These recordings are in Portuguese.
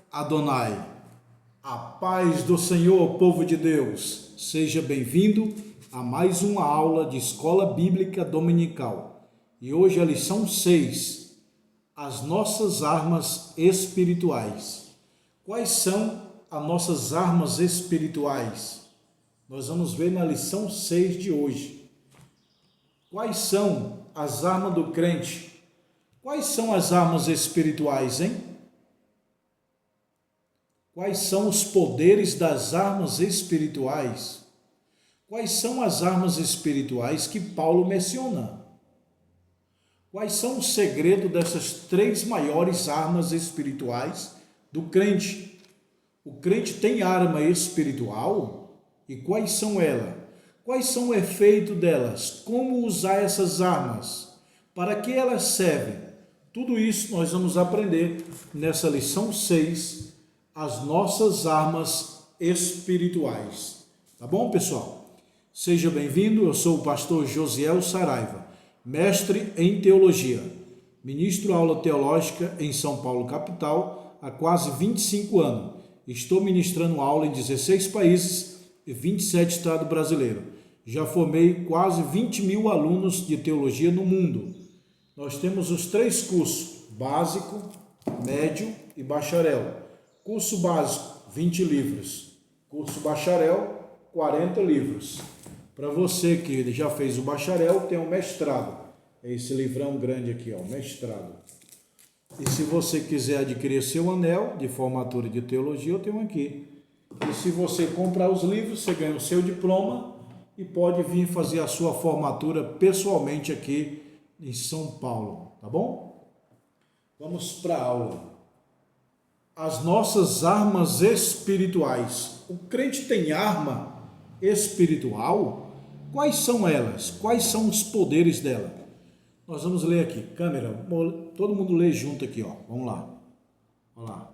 Adonai, a paz do Senhor, povo de Deus, seja bem-vindo a mais uma aula de Escola Bíblica Dominical. E hoje a lição 6, as nossas armas espirituais. Quais são as nossas armas espirituais? Nós vamos ver na lição 6 de hoje. Quais são as armas do crente? Quais são as armas espirituais, hein? Quais são os poderes das armas espirituais? Quais são as armas espirituais que Paulo menciona? Quais são os segredos dessas três maiores armas espirituais do crente? O crente tem arma espiritual? E quais são elas? Quais são o efeito delas? Como usar essas armas? Para que elas servem? Tudo isso nós vamos aprender nessa lição 6, as nossas armas espirituais. Tá bom, pessoal? Seja bem-vindo, eu sou o pastor Josiel Saraiva, mestre em teologia, ministro aula teológica em São Paulo, capital, há quase 25 anos. Estou ministrando aula em 16 países e 27 estados brasileiros. Já formei quase 20 mil alunos de teologia no mundo. Nós temos os três cursos, básico, médio e bacharel. Curso básico, 20 livros. Curso bacharel, 40 livros. Para você que já fez o bacharel, tem um mestrado. É esse livrão grande aqui, ó, mestrado. E se você quiser adquirir seu anel de formatura de teologia, eu tenho aqui. E se você comprar os livros, você ganha o seu diploma e pode vir fazer a sua formatura pessoalmente aqui em São Paulo, tá bom? Vamos para a aula. As nossas armas espirituais. O crente tem arma espiritual? Quais são elas? Quais são os poderes dela? Nós vamos ler aqui. Câmera, todo mundo lê junto aqui, ó. Vamos lá. Vamos lá.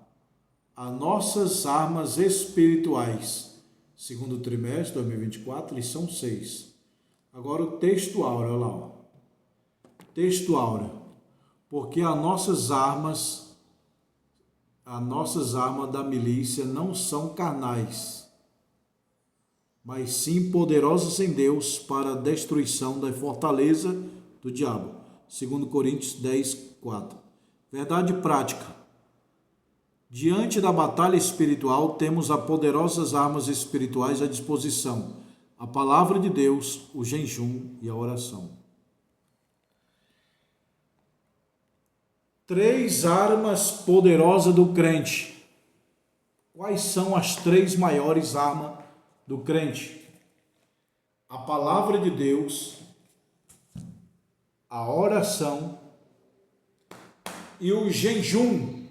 As nossas armas espirituais. Segundo trimestre 2024, lição 6. Agora o texto áureo, olha lá, ó. Texto áureo. Porque as nossas armas da milícia não são carnais, mas sim poderosas em Deus para a destruição da fortaleza do diabo. 2 Coríntios 10, 4. Verdade prática. Diante da batalha espiritual, temos as poderosas armas espirituais à disposição: a palavra de Deus, o jejum e a oração. Três armas poderosas do crente. Quais são as três maiores armas do crente? A palavra de Deus, a oração e o jejum.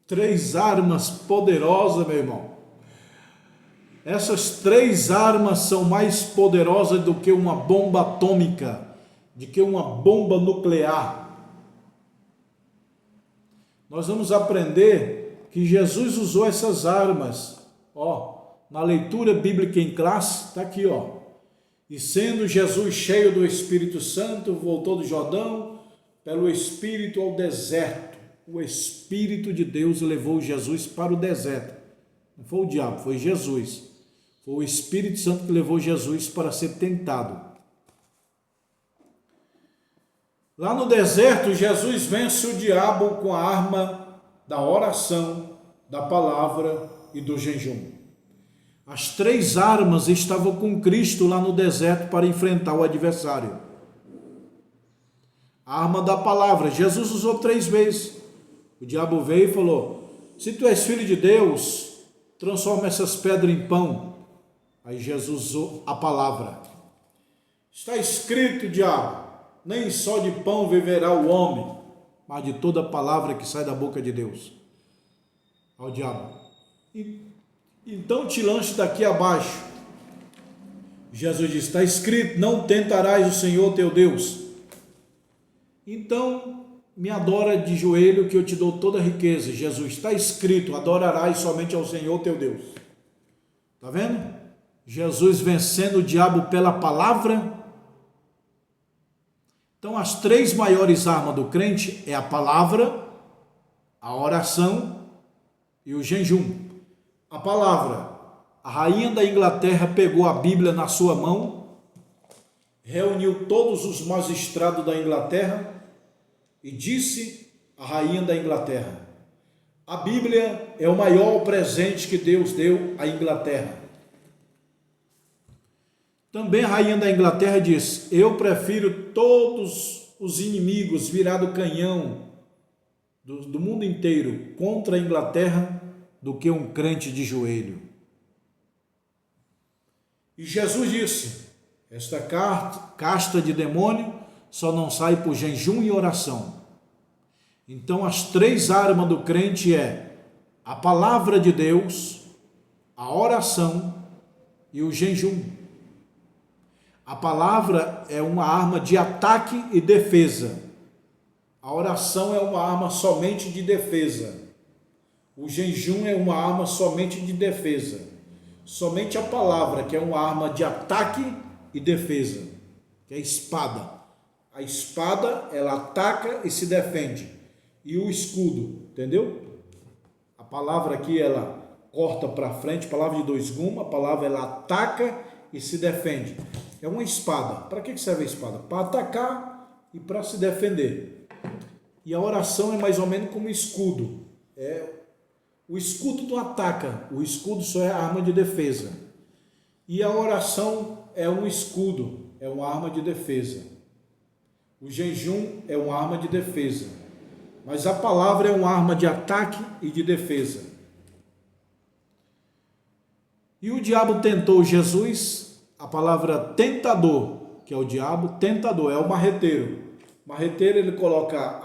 Três armas poderosas, meu irmão. Essas três armas são mais poderosas do que uma bomba atômica, do que uma bomba nuclear. Nós vamos aprender que Jesus usou essas armas, ó, na leitura bíblica em classe, está aqui, ó. E sendo Jesus cheio do Espírito Santo, voltou do Jordão pelo Espírito ao deserto. O Espírito de Deus levou Jesus para o deserto. Não foi o diabo, foi Jesus. Foi o Espírito Santo que levou Jesus para ser tentado. Lá no deserto, Jesus vence o diabo com a arma da oração, da palavra e do jejum. As três armas estavam com Cristo lá no deserto para enfrentar o adversário. A arma da palavra, Jesus usou 3 vezes. O diabo veio e falou: se tu és filho de Deus, transforma essas pedras em pão. Aí Jesus usou a palavra. Está escrito, diabo, nem só de pão viverá o homem, mas de toda palavra que sai da boca de Deus. Ao diabo. Então te lanche daqui abaixo. Jesus diz: está escrito, não tentarás o Senhor teu Deus. Então me adora de joelho que eu te dou toda a riqueza. Jesus, está escrito, adorarás somente ao Senhor teu Deus. Está vendo? Jesus vencendo o diabo pela palavra. Então, as três maiores armas do crente é a palavra, a oração e o jejum. A palavra, a rainha da Inglaterra pegou a Bíblia na sua mão, reuniu todos os magistrados da Inglaterra e disse à rainha da Inglaterra: a Bíblia é o maior presente que Deus deu à Inglaterra. Também a rainha da Inglaterra disse: eu prefiro todos os inimigos virado canhão do mundo inteiro contra a Inglaterra do que um crente de joelho. E Jesus disse: esta casta de demônio só não sai por jejum e oração. Então as três armas do crente é a palavra de Deus, a oração e o jejum. A palavra é uma arma de ataque e defesa. A oração é uma arma somente de defesa. O jejum é uma arma somente de defesa. Somente a palavra, que é uma arma de ataque e defesa, que é a espada. A espada, ela ataca e se defende. E o escudo, entendeu? A palavra aqui, ela corta para frente, palavra de dois gumes, a palavra ela ataca e se defende. É uma espada. Para que serve a espada? Para atacar e para se defender. E a oração é mais ou menos como escudo. O escudo não ataca, o escudo só é a arma de defesa. E a oração é um escudo, é uma arma de defesa. O jejum é uma arma de defesa. Mas a palavra é uma arma de ataque e de defesa. E o diabo tentou Jesus, a palavra tentador, que é o diabo, tentador, é o marreteiro. O marreteiro, ele coloca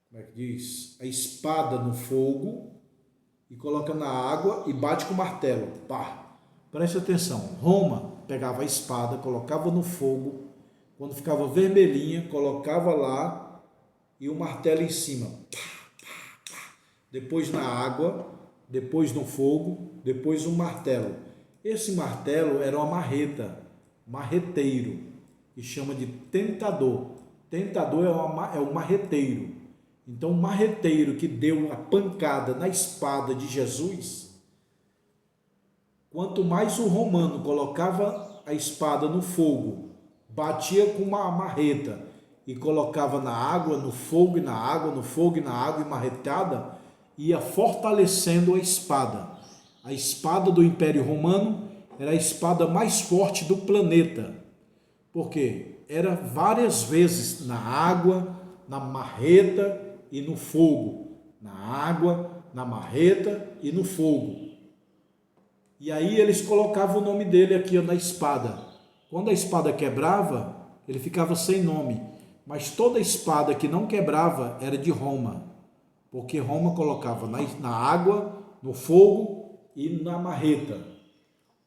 como é que diz? A espada no fogo e coloca na água e bate com o martelo. Pá! Preste atenção, Roma pegava a espada, colocava no fogo, quando ficava vermelhinha, colocava lá e o martelo em cima. Pá, pá, pá. Depois na água, depois no fogo, depois um martelo. Esse martelo era uma marreta, marreteiro, que chama de tentador. Tentador é o marreteiro. Então o marreteiro que deu a pancada na espada de Jesus, quanto mais o romano colocava a espada no fogo, batia com uma marreta e colocava na água, no fogo e na água, no fogo e na água, e marretada, ia fortalecendo a espada. A espada do Império Romano era a espada mais forte do planeta. Por quê? Era várias vezes na água, na marreta e no fogo. Na água, na marreta e no fogo. E aí eles colocavam o nome dele aqui na espada. Quando a espada quebrava, ele ficava sem nome. Mas toda espada que não quebrava era de Roma. Porque Roma colocava na água, no fogo e na marreta.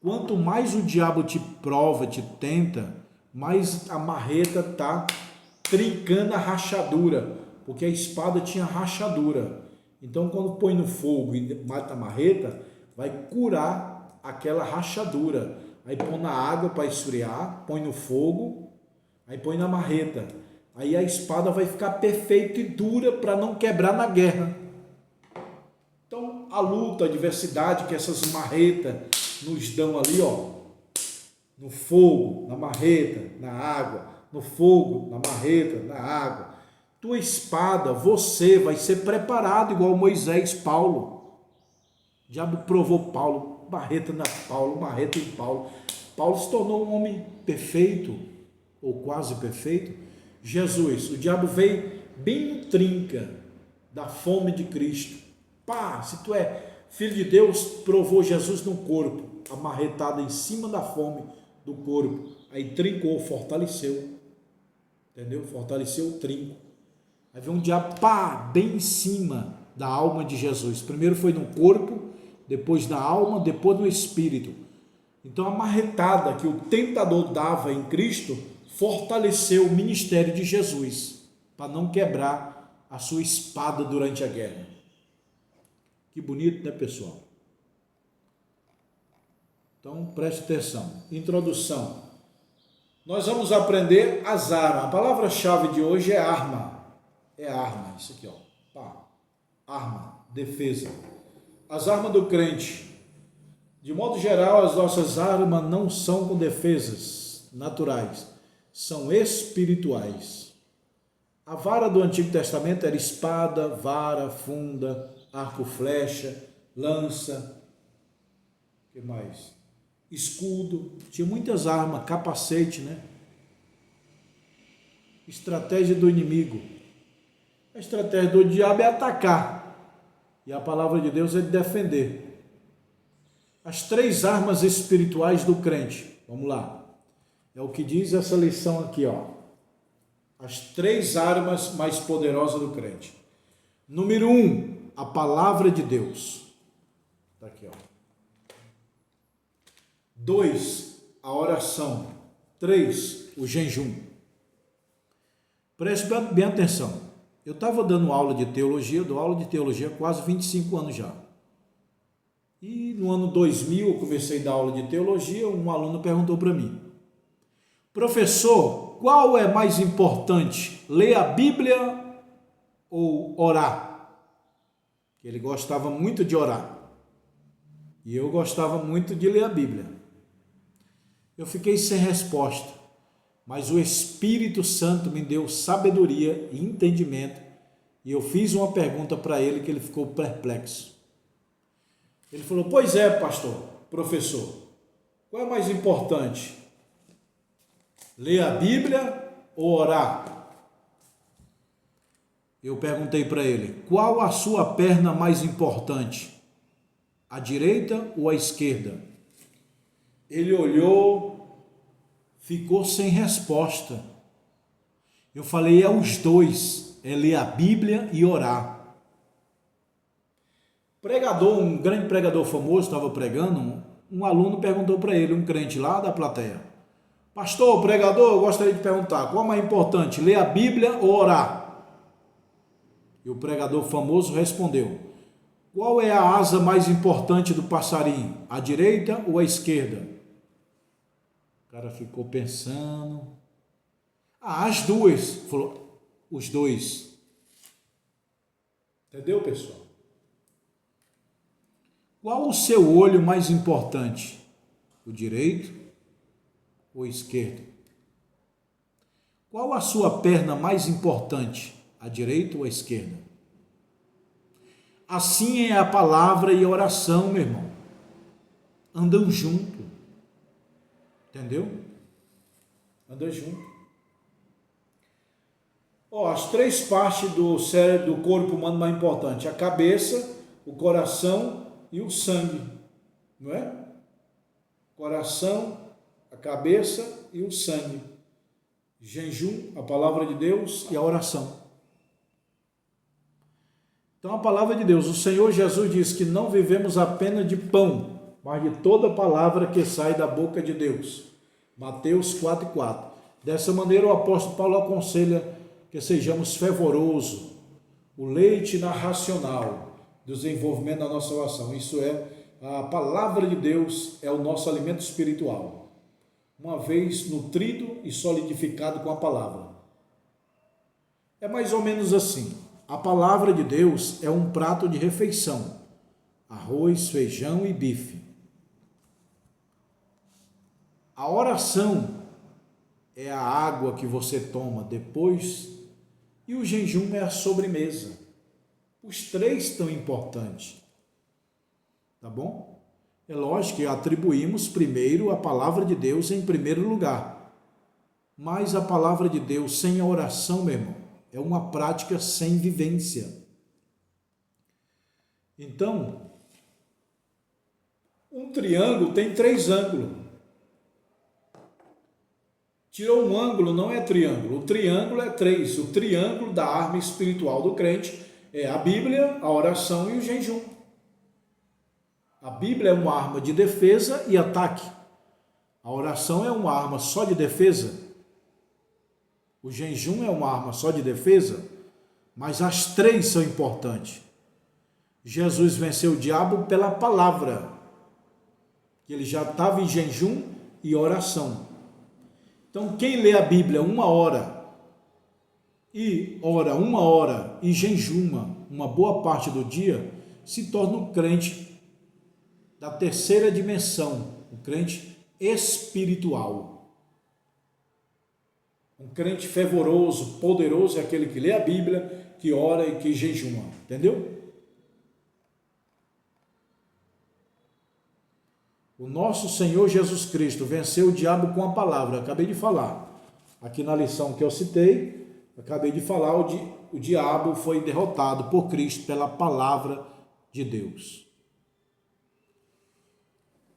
Quanto mais o diabo te prova, te tenta, mais a marreta está trincando a rachadura. Porque a espada tinha rachadura. Então quando põe no fogo e mata a marreta, vai curar aquela rachadura. Aí põe na água para esfriar, põe no fogo, aí põe na marreta. Aí a espada vai ficar perfeita e dura para não quebrar na guerra. Então a luta, a adversidade que essas marretas nos dão ali, ó, no fogo, na marreta, na água, no fogo, na marreta, na água. Tua espada, você vai ser preparado igual Moisés, Paulo. O diabo provou Paulo, marreta na Paulo, marreta em Paulo. Paulo se tornou um homem perfeito, ou quase perfeito. Jesus, o diabo veio bem no trinca da fome de Cristo. Pá, se tu é filho de Deus, provou Jesus no corpo, amarretada em cima da fome do corpo. Aí trincou, fortaleceu. Entendeu? Fortaleceu o trinco. Aí veio um diabo, pá, bem em cima da alma de Jesus. Primeiro foi no corpo, depois na alma, depois no espírito. Então a marretada que o tentador dava em Cristo fortaleceu o ministério de Jesus, para não quebrar a sua espada durante a guerra. Que bonito, né, pessoal? Então preste atenção. Introdução. Nós vamos aprender as armas. A palavra-chave de hoje é arma. É arma, isso aqui, ó. Pá. arma, defesa. As armas do crente. De modo geral, as nossas armas não são com defesas naturais, são espirituais. A vara do Antigo Testamento era espada, vara, funda, arco, flecha, lança, o que mais? Escudo, tinha muitas armas, capacete, né? Estratégia do inimigo. A estratégia do diabo é atacar, e a palavra de Deus é de defender. As 3 armas espirituais do crente, vamos lá, é o que diz essa lição aqui, ó. As 3 armas mais poderosas do crente. Número 1, a palavra de Deus. Está aqui, ó. 2, a oração. 3, o jejum. Preste bem atenção. Eu estava dando aula de teologia, dou aula de teologia há quase 25 anos já. E no ano 2000 eu comecei a dar aula de teologia, um aluno perguntou para mim: professor, qual é mais importante, ler a Bíblia ou orar? Ele gostava muito de orar. E eu gostava muito de ler a Bíblia. Eu fiquei sem resposta, mas o Espírito Santo me deu sabedoria e entendimento, e eu fiz uma pergunta para ele que ele ficou perplexo. Ele falou: pois é, pastor, professor, qual é mais importante, ler a Bíblia ou orar? Eu perguntei para ele: qual a sua perna mais importante, a direita ou a esquerda? Ele olhou, ficou sem resposta. Eu falei: é os dois, é ler a Bíblia e orar. Pregador, um grande pregador famoso, estava pregando, um aluno perguntou para ele, um crente lá da plateia: pastor, pregador, eu gostaria de perguntar, qual é mais importante, ler a Bíblia ou orar? E o pregador famoso respondeu: qual é a asa mais importante do passarinho, a direita ou a esquerda? O cara ficou pensando. As duas. Falou: os dois. Entendeu, pessoal? Qual o seu olho mais importante? O direito ou o esquerdo? Qual a sua perna mais importante? A direita ou a esquerda? Assim é a palavra e a oração, meu irmão. Andam junto. Entendeu? Andam junto. As 3 partes do cérebro, do corpo humano mais importantes: a cabeça, o coração e o sangue, não é? Coração, a cabeça e o sangue. Jejum, a palavra de Deus e a oração. Então a palavra de Deus, o Senhor Jesus diz que não vivemos apenas de pão, mas de toda palavra que sai da boca de Deus. Mateus 4,4. Dessa maneira o apóstolo Paulo aconselha que sejamos fervorosos, o leite racional, desenvolvimento da nossa oração. Isso é, a palavra de Deus é o nosso alimento espiritual, uma vez nutrido e solidificado com a palavra. É mais ou menos assim: a palavra de Deus é um prato de refeição, arroz, feijão e bife. A oração é a água que você toma depois, e o jejum é a sobremesa. Os 3 estão importantes, tá bom? É lógico que atribuímos primeiro a palavra de Deus em primeiro lugar, mas a palavra de Deus sem a oração, meu irmão, é uma prática sem vivência. Então, um triângulo tem 3 ângulos. Tirou um ângulo, não é triângulo. O triângulo é 3. O triângulo da arma espiritual do crente é a Bíblia, a oração e o jejum. A Bíblia é uma arma de defesa e ataque. A oração é uma arma só de defesa. O jejum é uma arma só de defesa. Mas as 3 são importantes. Jesus venceu o diabo pela palavra, que ele já estava em jejum e oração. Então, quem lê a Bíblia 1 hora e ora 1 hora e jejuma uma boa parte do dia, se torna um crente da terceira dimensão, um crente espiritual. Um crente fervoroso, poderoso é aquele que lê a Bíblia, que ora e que jejuma, entendeu? O nosso Senhor Jesus Cristo venceu o diabo com a palavra, acabei de falar. Aqui na lição que eu citei, acabei de falar, o diabo foi derrotado por Cristo pela palavra de Deus.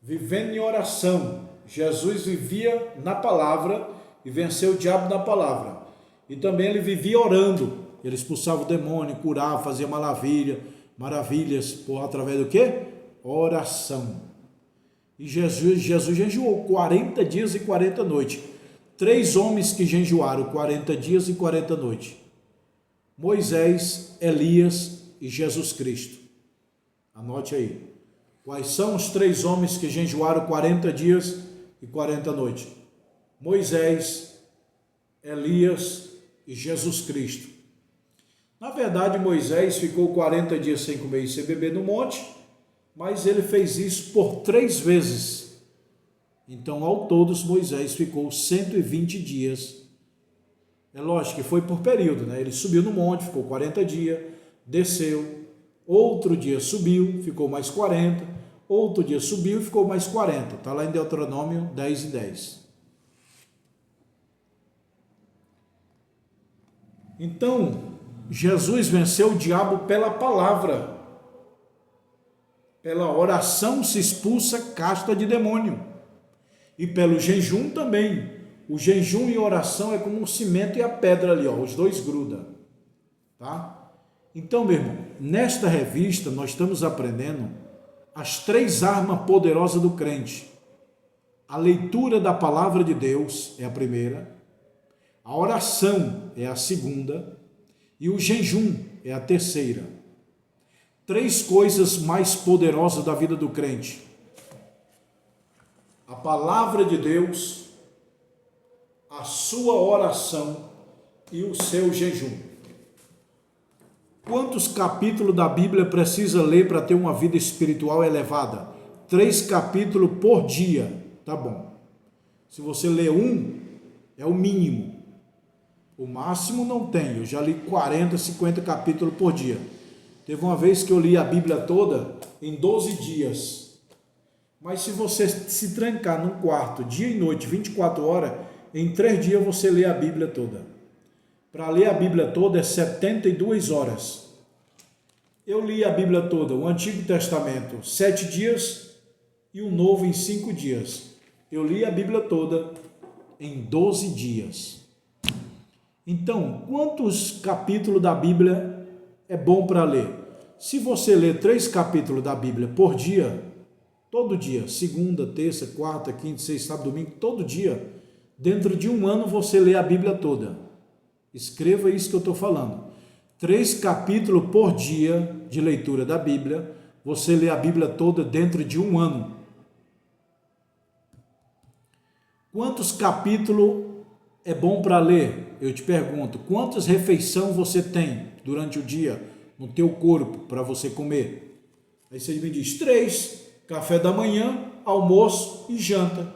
Vivendo em oração, Jesus vivia na palavra e venceu o diabo na palavra. E também ele vivia orando. Ele expulsava o demônio, curava, fazia maravilhas, através do quê? Oração. E Jesus jejuou 40 dias e 40 noites. 3 homens que jejuaram 40 dias e 40 noites. Moisés, Elias e Jesus Cristo. Anote aí. Quais são os 3 homens que jejuaram 40 dias e 40 noites? Moisés, Elias e Jesus Cristo. Na verdade, Moisés ficou 40 dias sem comer e sem beber no monte, mas ele fez isso por 3 vezes. Então, ao todo, Moisés ficou 120 dias. É lógico que foi por período, né? Ele subiu no monte, ficou 40 dias, desceu, outro dia subiu, ficou mais 40, outro dia subiu e ficou mais 40. Está lá em Deuteronômio 10 e 10. Então, Jesus venceu o diabo pela palavra. Pela oração se expulsa casta de demônio. E pelo jejum também. O jejum e oração é como o cimento e a pedra ali, ó, os dois grudam. Tá? Então, meu irmão, nesta revista nós estamos aprendendo as 3 armas poderosas do crente. A leitura da palavra de Deus é a primeira, a oração é a segunda e o jejum é a terceira. 3 coisas mais poderosas da vida do crente: a palavra de Deus, a sua oração e o seu jejum. Quantos capítulos da Bíblia precisa ler para ter uma vida espiritual elevada? 3 capítulos por dia, tá bom. Se você lê 1, é o mínimo. O máximo não tem, eu já li 40, 50 capítulos por dia. Teve uma vez que eu li a Bíblia toda em 12 dias. Mas se você se trancar num quarto, dia e noite, 24 horas, em 3 dias você lê a Bíblia toda. Para ler a Bíblia toda é 72 horas. Eu li a Bíblia toda, o Antigo Testamento, 7 dias e o Novo em 5 dias. Eu li a Bíblia toda em 12 dias. Então, quantos capítulos da Bíblia é bom para ler? Se você ler 3 capítulos da Bíblia por dia, todo dia, segunda, terça, quarta, quinta, sexta, sábado, domingo, todo dia, dentro de 1 ano você lê a Bíblia toda. Escreva isso que eu estou falando. 3 capítulos por dia de leitura da Bíblia, você lê a Bíblia toda dentro de 1 ano. Quantos capítulos é bom para ler? Eu te pergunto, quantas refeições você tem durante o dia no teu corpo para você comer? Aí você me diz 3, café da manhã, almoço e janta.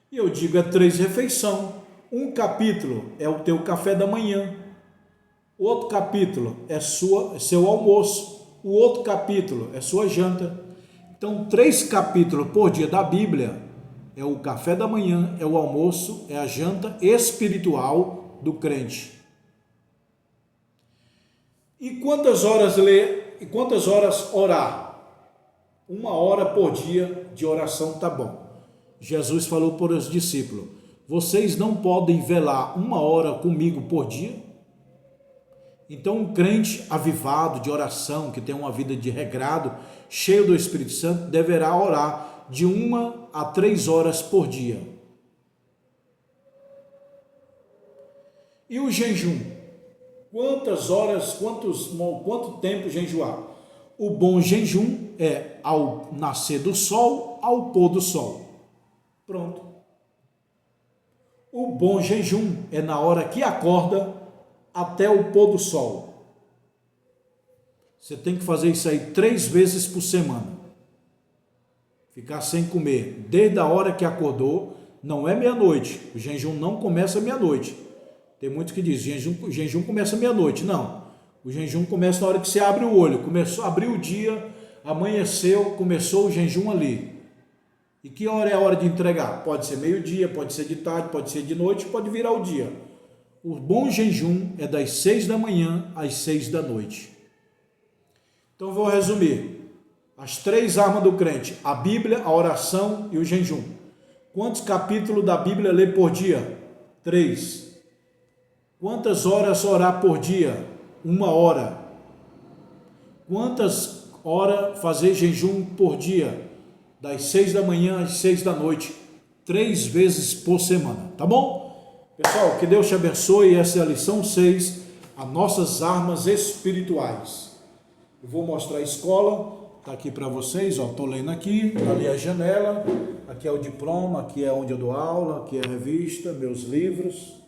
E eu digo, é 3 refeições. Um capítulo é o teu café da manhã. O outro capítulo é seu almoço. O outro capítulo é sua janta. Então, 3 capítulos por dia da Bíblia é o café da manhã, é o almoço, é a janta espiritual do crente. E quantas horas ler e quantas horas orar? 1 hora por dia de oração tá bom. Jesus falou para os discípulos: vocês não podem velar 1 hora comigo por dia? Então, um crente avivado de oração, que tem uma vida de regrado, cheio do Espírito Santo, deverá orar de 1 a 3 horas por dia. E o jejum? Quantas horas, quanto tempo jejuar? O bom jejum é ao nascer do sol, ao pôr do sol. Pronto. O bom jejum é na hora que acorda até o pôr do sol. Você tem que fazer isso aí 3 vezes por semana. Ficar sem comer desde a hora que acordou, não é meia-noite. O jejum não começa meia-noite. Tem muitos que dizem, o jejum começa meia-noite. Não, o jejum começa na hora que você abre o olho. Começou, abriu o dia, amanheceu, começou o jejum ali. E que hora é a hora de entregar? Pode ser meio-dia, pode ser de tarde, pode ser de noite, pode virar o dia. O bom jejum é das 6 da manhã às 6 da noite. Então vou resumir. As 3 armas do crente: a Bíblia, a oração e o jejum. Quantos capítulos da Bíblia lê por dia? 3. Quantas horas orar por dia? 1 hora. Quantas horas fazer jejum por dia? Das 6 da manhã às 6 da noite. 3 vezes por semana, tá bom? Pessoal, que Deus te abençoe. Essa é a lição 6, as nossas armas espirituais. Eu vou mostrar a escola, tá aqui para vocês, ó, tô lendo aqui, ali é a janela, aqui é o diploma, aqui é onde eu dou aula, aqui é a revista, meus livros,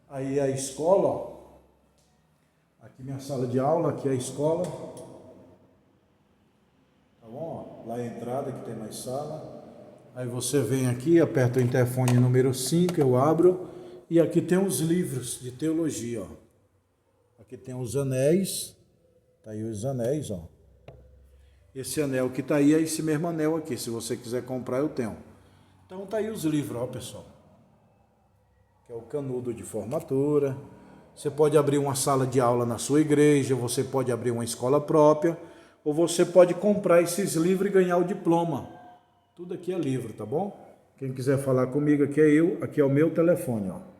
aí é a escola, ó. Aqui minha sala de aula, aqui é a escola, tá bom? Ó, lá é a entrada, que tem mais sala, aí você vem aqui, aperta o interfone número 5, eu abro, e aqui tem os livros de teologia, ó. Aqui tem os anéis, tá aí os anéis, ó. Esse anel que tá aí é esse mesmo anel aqui. Se você quiser comprar, eu tenho. Então tá aí os livros, ó, pessoal. Que é o canudo de formatura. Você pode abrir uma sala de aula na sua igreja, você pode abrir uma escola própria, ou você pode comprar esses livros e ganhar o diploma. Tudo aqui é livro, tá bom? Quem quiser falar comigo, aqui é eu, aqui é o meu telefone, ó.